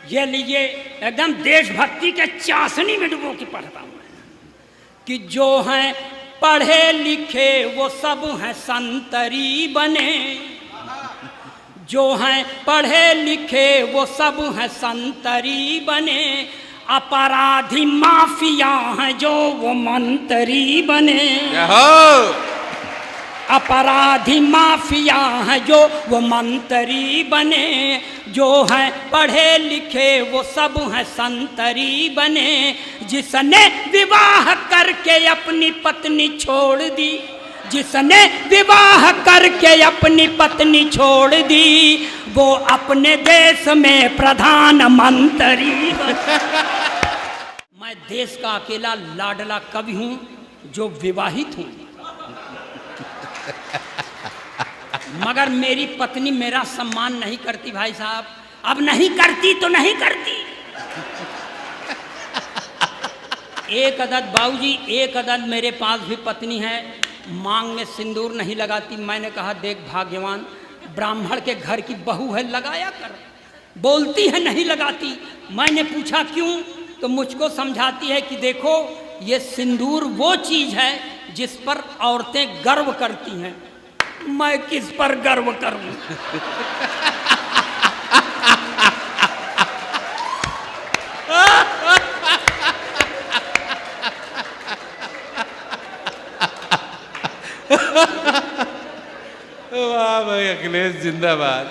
ये लीजिए एकदम देशभक्ति के चाशनी में डुबो के पढ़ता हूँ कि जो हैं पढ़े लिखे वो सब हैं संतरी बने, जो हैं पढ़े लिखे वो सब हैं संतरी बने, अपराधी माफिया हैं जो वो मंत्री बने। अपराधी माफिया हैं जो वो मंत्री बने, जो हैं पढ़े लिखे वो सब हैं संतरी बने। जिसने विवाह करके अपनी पत्नी छोड़ दी, जिसने विवाह करके अपनी पत्नी छोड़ दी, वो अपने देश में प्रधानमंत्री। मैं देश का अकेला लाडला कवि हूँ जो विवाहित हूँ, मगर मेरी पत्नी मेरा सम्मान नहीं करती भाई साहब। अब नहीं करती तो नहीं करती। एक अदद बाबूजी, एक अदद मेरे पास भी पत्नी है, मांग में सिंदूर नहीं लगाती। मैंने कहा देख भाग्यवान, ब्राह्मण के घर की बहू है, लगाया कर। बोलती है नहीं लगाती। मैंने पूछा क्यों, तो मुझको समझाती है कि देखो ये सिंदूर वो चीज़ है जिस पर औरतें गर्व करती हैं। मैं किस पर गर्व करूं? वाह भाई, अखिलेश जिंदाबाद।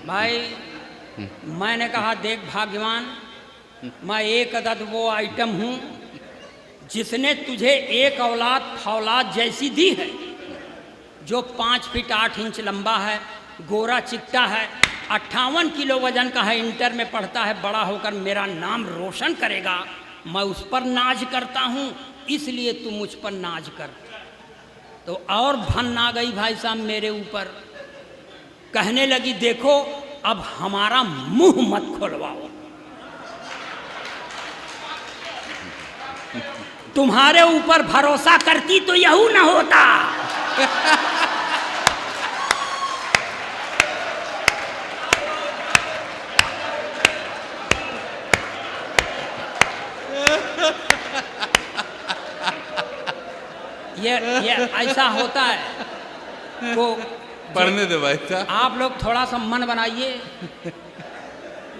भाई मैंने कहा देख भाग्यवान, मैं एक अदद वो आइटम हूं जिसने तुझे एक औलाद फौलाद जैसी दी है, जो 5 फीट 8 इंच लंबा है, गोरा चिट्टा है, 58 किलो वजन का है, इंटर में पढ़ता है, बड़ा होकर मेरा नाम रोशन करेगा। मैं उस पर नाज करता हूँ, इसलिए तू मुझ पर नाज कर। तो और भन आ गई भाई साहब मेरे ऊपर, कहने लगी देखो अब हमारा मुंह मत खोलवाओ, तुम्हारे ऊपर भरोसा करती तो यहू न होता। ये ऐसा होता है। तो पढ़ने दे भाई साहब, आप लोग थोड़ा सा मन बनाइए।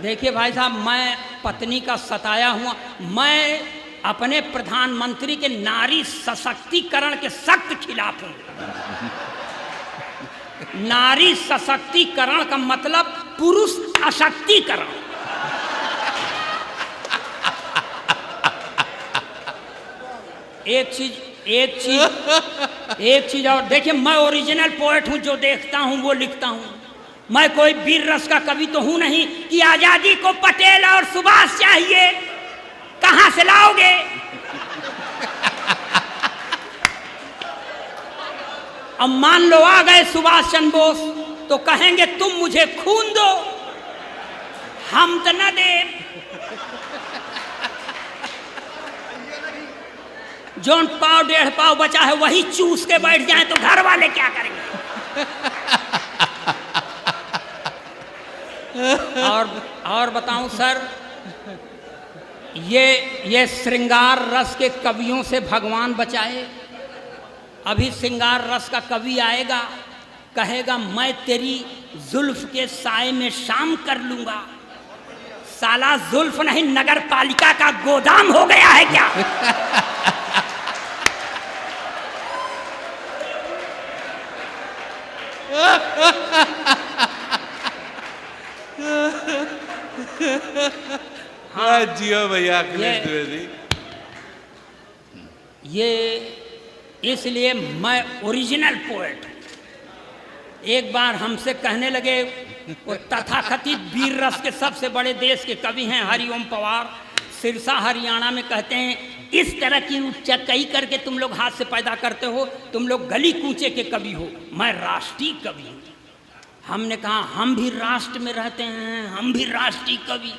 देखिए भाई साहब, मैं पत्नी का सताया हुआ, मैं अपने प्रधानमंत्री के नारी सशक्तिकरण के सख्त खिलाफ हूं। नारी सशक्तिकरण का मतलब पुरुष अशक्तिकरण। एक चीज और देखिए, मैं ओरिजिनल पोएट हूं, जो देखता हूं वो लिखता हूं। मैं कोई वीर रस का कवि तो हूं नहीं कि आजादी को पटेल और सुभाष चाहिए, कहां से लाओगे? अब मान लो आ गए सुभाष चंद्र बोस, तो कहेंगे तुम मुझे खून दो, हम तो न दे। जोन पाव 1.5 पाव बचा है वही चूस के बैठ जाए तो घर वाले क्या करेंगे? और बताऊं सर, ये श्रृंगार रस के कवियों से भगवान बचाए। अभी श्रृंगार रस का कवि आएगा, कहेगा मैं तेरी जुल्फ के साए में शाम कर लूंगा। साला जुल्फ नहीं, नगर पालिका का गोदाम हो गया है क्या? हाँ जियो भैया अखिलेश द्विवेदी। ये इसलिए मैं ओरिजिनल पोएट। एक बार हमसे कहने लगे, वो तथाकथित वीर रस के सबसे बड़े देश के कवि हैं हरिओम पवार, सिरसा हरियाणा में, कहते हैं इस तरह की उच्चकई करके तुम लोग हाथ से पैदा करते हो, तुम लोग गली कूचे के कवि हो, मैं राष्ट्रीय कवि हूँ। हमने कहा हम भी राष्ट्र में रहते हैं, हम भी राष्ट्रीय कवि।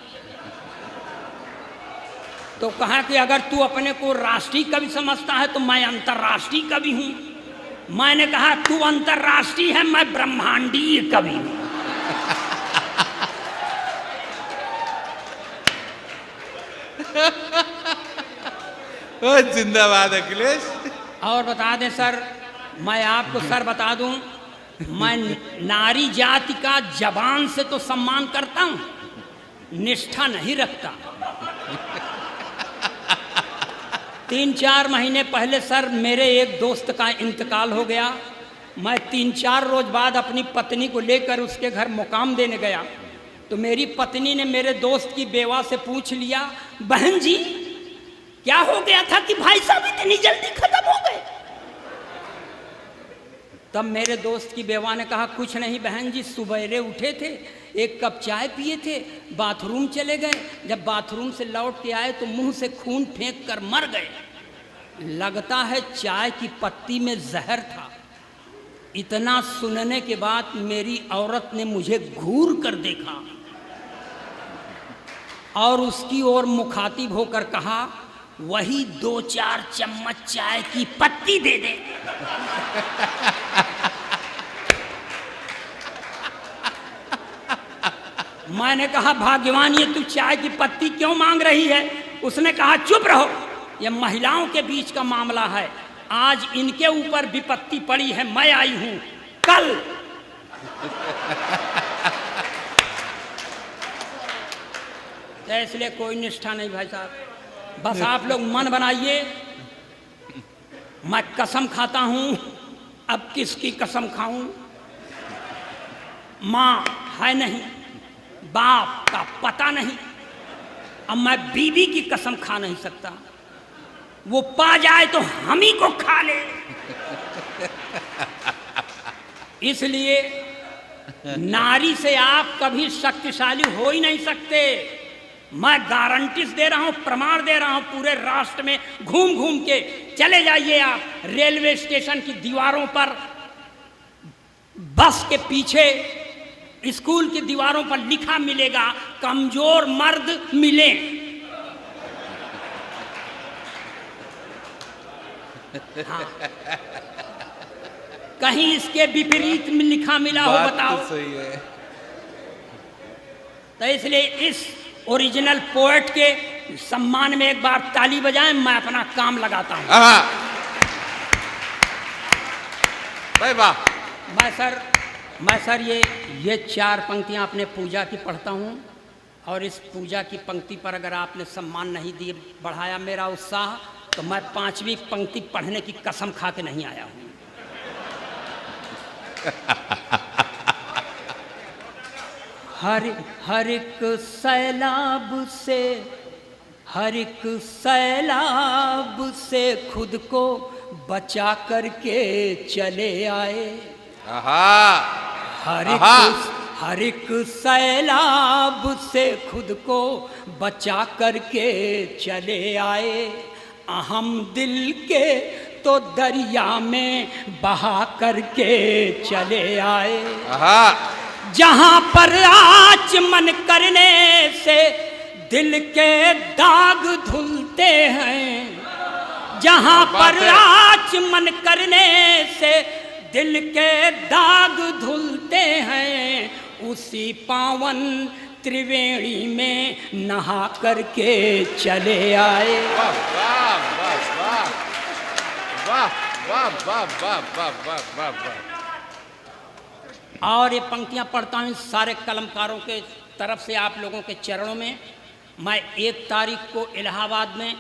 तो कहा कि अगर तू अपने को राष्ट्रीय कवि समझता है तो मैं अंतर्राष्ट्रीय कवि हूँ। मैंने कहा तू अंतर्राष्ट्रीय है, मैं ब्रह्मांडीय कवि हूँ। ओ जिंदाबाद अखिलेश। और बता दें सर, मैं आपको सर बता दूं, मैं नारी जाति का जबान से तो सम्मान करता हूं, निष्ठा नहीं रखता। 3-4 महीने पहले सर मेरे एक दोस्त का इंतकाल हो गया। मैं 3-4 रोज बाद अपनी पत्नी को लेकर उसके घर मुकाम देने गया, तो मेरी पत्नी ने मेरे दोस्त की बेवा से पूछ लिया, बहन जी क्या हो गया था कि भाई साहब इतनी जल्दी खत्म हो गए? तब मेरे दोस्त की बेवा ने कहा, कुछ नहीं बहन जी, सुबेरे उठे थे, एक कप चाय पिए थे, बाथरूम चले गए, जब बाथरूम से लौट के आए तो मुंह से खून फेंक कर मर गए। लगता है चाय की पत्ती में जहर था। इतना सुनने के बाद मेरी औरत ने मुझे घूर कर देखा और उसकी ओर मुखातिब होकर कहा, वही 2-4 चम्मच चाय की पत्ती दे दे। मैंने कहा, भाग्यवान ये तू चाय की पत्ती क्यों मांग रही है? उसने कहा, चुप रहो, ये महिलाओं के बीच का मामला है, आज इनके ऊपर विपत्ति पड़ी है, मैं आई हूं कल। तो इसलिए कोई निष्ठा नहीं भाई साहब, बस आप लोग मन बनाइए। मैं कसम खाता हूं, अब किसकी कसम खाऊं? माँ है नहीं, बाप का पता नहीं, अब मैं बीवी की कसम खा नहीं सकता, वो पा जाए तो हम ही को खा ले। इसलिए नारी से आप कभी शक्तिशाली हो ही नहीं सकते। मैं गारंटी दे रहा हूं, प्रमाण दे रहा हूं, पूरे राष्ट्र में घूम घूम के चले जाइए आप, रेलवे स्टेशन की दीवारों पर, बस के पीछे, स्कूल की दीवारों पर लिखा मिलेगा, कमजोर मर्द मिले। हाँ। कहीं इसके विपरीत में लिखा मिला हो बताओ? तो सही है। तो इसलिए इस ओरिजिनल पोएट के सम्मान में एक बार ताली बजाएं, मैं अपना काम लगाता हूं। भाई वाह। मैं सर ये 4 पंक्तियां अपने पूजा की पढ़ता हूं, और इस पूजा की पंक्ति पर अगर आपने सम्मान नहीं दिए, बढ़ाया मेरा उत्साह, तो मैं 5वीं पंक्ति पढ़ने की कसम खा के नहीं आया हूं। हर एक सैलाब से खुद को बचा करके चले आए। हर एक सैलाब से खुद को बचा करके चले आए, अहम दिल के तो दरिया में बहा करके चले आए। जहां पर आचमन करने से दिल के दाग धुलते हैं, जहां पर आचमन करने से दिल के दाग धुलते हैं, उसी पावन त्रिवेणी में नहा करके चले आए। वाह वाह वाह वाह वाह वाह वाह वाह वाह वाह वाह वाह। और ये पंक्तियां पढ़ता हूँ सारे कलमकारों के तरफ से आप लोगों के चरणों में। मैं 1 तारीख को इलाहाबाद में,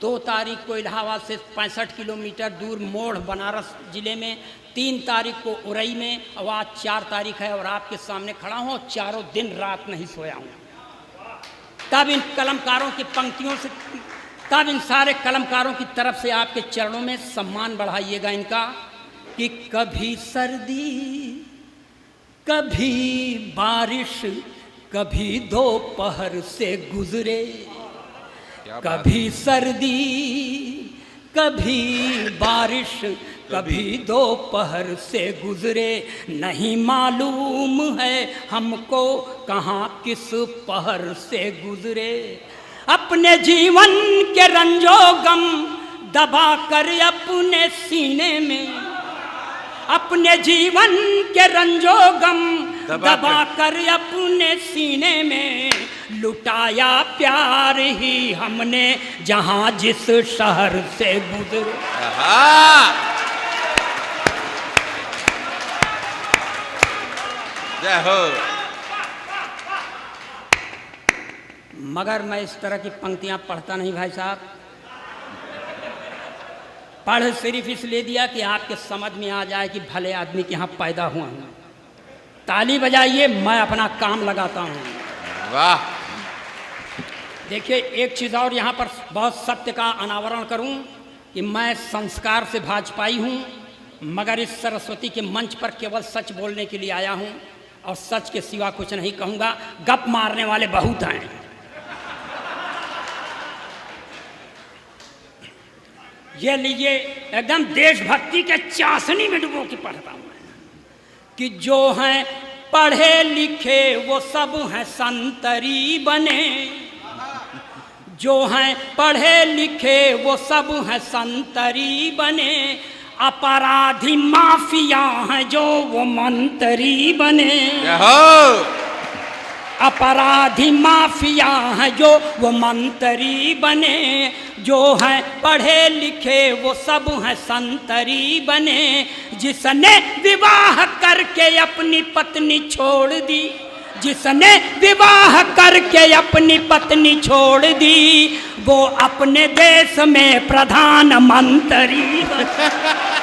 2 तारीख को इलाहाबाद से 65 किलोमीटर दूर मोढ़ बनारस जिले में, 3 तारीख को उरई में, और आज 4 तारीख है और आपके सामने खड़ा हूँ, चारों दिन रात नहीं सोया हूँ। तब इन कलमकारों की पंक्तियों से, तब इन सारे कलमकारों की तरफ से आपके चरणों में सम्मान बढ़ाइएगा इनका, कि कभी सर्दी, कभी बारिश, कभी दोपहर से गुजरे, कभी सर्दी, कभी बारिश, कभी दोपहर से गुजरे, नहीं मालूम है हमको कहाँ किस पहर से गुजरे। अपने जीवन के रंजो गम दबा कर अपने सीने में, अपने जीवन के रंजो गम दबा कर अपने सीने में, लुटाया प्यार ही हमने जहां जिस शहर से गुजरे। आहा! जय हो। मगर मैं इस तरह की पंक्तियां पढ़ता नहीं भाई साहब। पढ़ सिर्फ इसलिए दिया कि आपके समझ में आ जाए कि भले आदमी के यहाँ पैदा हुआ हूँ। ताली बजाइए, मैं अपना काम लगाता हूँ। वाह! देखिए एक चीज़ और यहाँ पर बहुत सत्य का अनावरण करूँ कि मैं संस्कार से भाजपाई हूँ, मगर इस सरस्वती के मंच पर केवल सच बोलने के लिए आया हूँ और सच के सिवा कुछ नहीं कहूँगा। गप मारने वाले बहुत हैं। ये लीजिए, एकदम देशभक्ति के चाशनी में डुबो के पढ़ता हूँ कि जो हैं पढ़े लिखे वो सब हैं संतरी बने, जो हैं पढ़े लिखे वो सब हैं संतरी बने, अपराधी माफिया हैं जो वो मंतरी बने। अपराधी माफिया हैं जो वो मंतरी बने, जो हैं पढ़े लिखे वो सब हैं संतरी बने। जिसने विवाह करके अपनी पत्नी छोड़ दी, जिसने विवाह करके अपनी पत्नी छोड़ दी, वो अपने देश में प्रधानमंत्री बने।